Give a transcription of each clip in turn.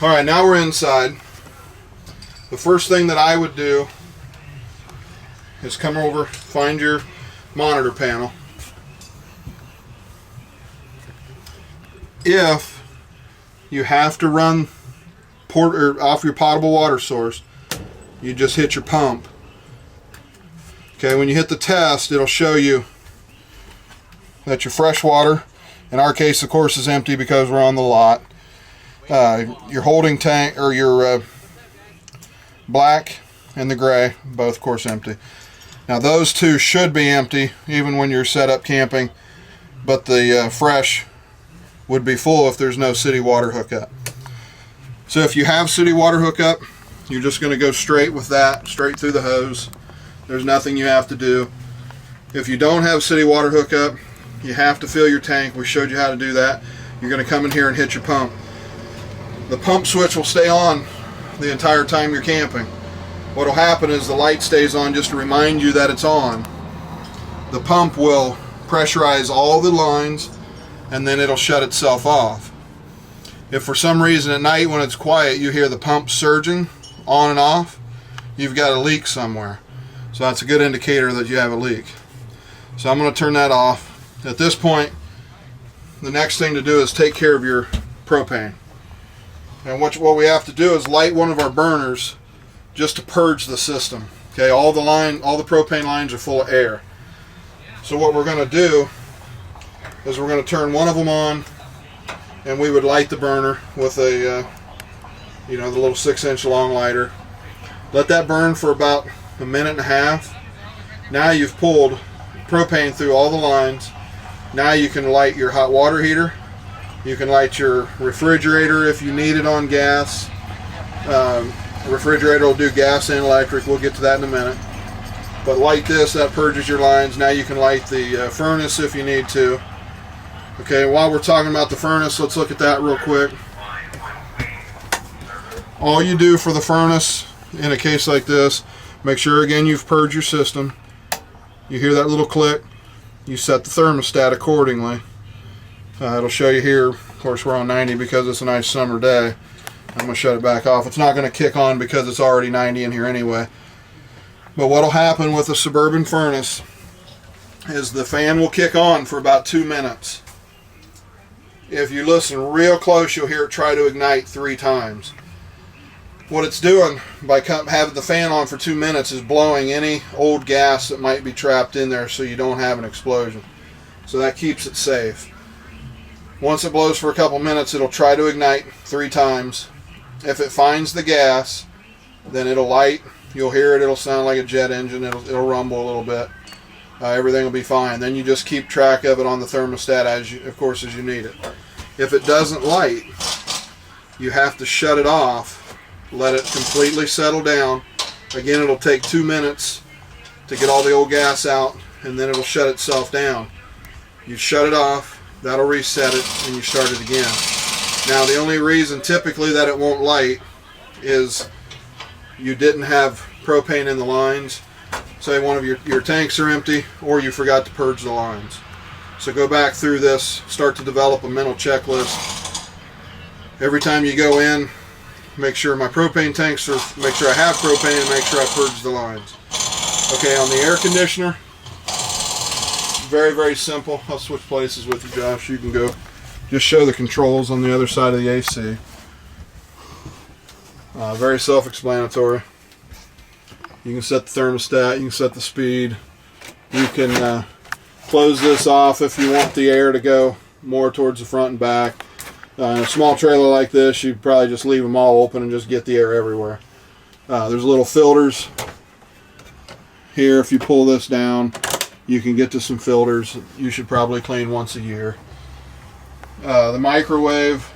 Alright, now we're inside. The first thing that I would do is come over, find your monitor panel. If you have to run off your potable water source, you just hit your pump. Okay, when you hit the test, it'll show you that your fresh water, in our case of course, is empty because we're on the lot. Your holding tank, or your black and the gray, both of course empty. Now those two should be empty even when you're set up camping, but the fresh would be full if there's no city water hookup. So if you have city water hookup, you're just going to go straight with that, straight through the hose. There's nothing you have to do. If you don't have city water hookup, you have to fill your tank. We showed you how to do that. You're going to come in here and hit your pump. The pump switch will stay on the entire time you're camping. What will happen is the light stays on just to remind you that it's on. The pump will pressurize all the lines and then it'll shut itself off. If for some reason at night when it's quiet you hear the pump surging on and off, you've got a leak somewhere. So that's a good indicator that you have a leak. So I'm going to turn that off. At this point, the next thing to do is take care of your propane. And what we have to do is light one of our burners just to purge the system. Okay, all the propane lines are full of air. So what we're going to do is we're going to turn one of them on, and we would light the burner with a, the little 6-inch long lighter. Let that burn for about a minute and a half. Now you've pulled propane through all the lines. Now you can light your hot water heater. You can light your refrigerator if you need it on gas. Refrigerator will do gas and electric. We'll get to that in a minute. But light this, that purges your lines. Now you can light the furnace if you need to. Okay, while we're talking about the furnace, let's look at that real quick. All you do for the furnace in a case like this, make sure again you've purged your system. You hear that little click, you set the thermostat accordingly. It'll show you here, of course we're on 90 because it's a nice summer day. I'm going to shut it back off. It's not going to kick on because it's already 90 in here anyway. But what will happen with a Suburban furnace is the fan will kick on for about 2 minutes. If you listen real close, you'll hear it try to ignite 3 times. What it's doing by having the fan on for 2 minutes is blowing any old gas that might be trapped in there so you don't have an explosion. So that keeps it safe. Once it blows for a couple minutes, it'll try to ignite 3 times. If it finds the gas, then it'll light. You'll hear it. It'll sound like a jet engine. It'll rumble a little bit. Everything will be fine. Then you just keep track of it on the thermostat as you need it. If it doesn't light, you have to shut it off. Let it completely settle down. Again, it'll take 2 minutes to get all the old gas out, and then it'll shut itself down. You shut it off. That'll reset it, and you start it again. Now, the only reason typically that it won't light is you didn't have propane in the lines. Say one of your tanks are empty, or you forgot to purge the lines. So go back through this, start to develop a mental checklist. Every time you go in, make sure my propane tanks are, make sure I have propane, and make sure I purge the lines. Okay, on the air conditioner, very, very simple. I'll switch places with you, Josh. You can go. Just show the controls on the other side of the AC. Very self-explanatory. You can set the thermostat, you can set the speed. You can close this off if you want the air to go more towards the front and back. In a small trailer like this, you'd probably just leave them all open and just get the air everywhere. There's little filters here. If you pull this down, you can get to some filters. You should probably clean once a year. The microwave,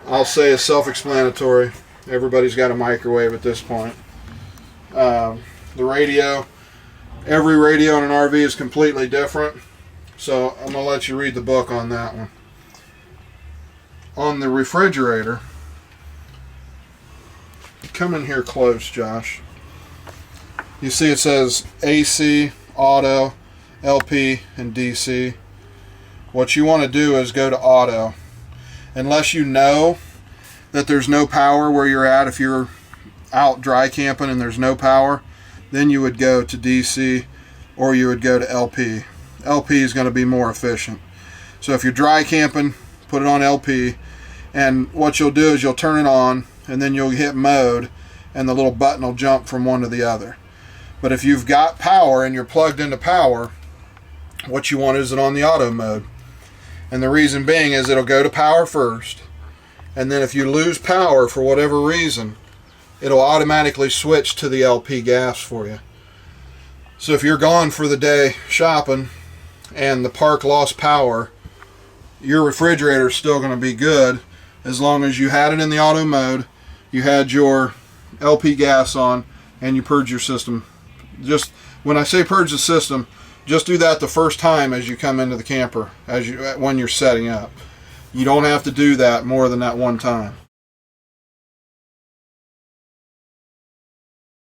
I'll say, is self-explanatory. Everybody's got a microwave at this point. The radio, every radio in an RV is completely different, so I'm going to let you read the book on that one. On the refrigerator, come in here close, Josh. You see it says AC, Auto, LP, and DC. What you want to do is go to Auto. Unless you know that there's no power where you're at, if you're out dry camping and there's no power, then you would go to DC or you would go to LP. LP is going to be more efficient. So if you're dry camping, put it on LP, and what you'll do is you'll turn it on and then you'll hit mode and the little button will jump from one to the other. But if you've got power and you're plugged into power, what you want is it on the auto mode. And the reason being is it'll go to power first, and then if you lose power for whatever reason, it'll automatically switch to the LP gas for you. So if you're gone for the day shopping and the park lost power, your refrigerator is still going to be good as long as you had it in the auto mode, you had your LP gas on, and you purge your system. Just when I say purge the system, just do that the first time as you come into the camper, when you're setting up. You don't have to do that more than that one time.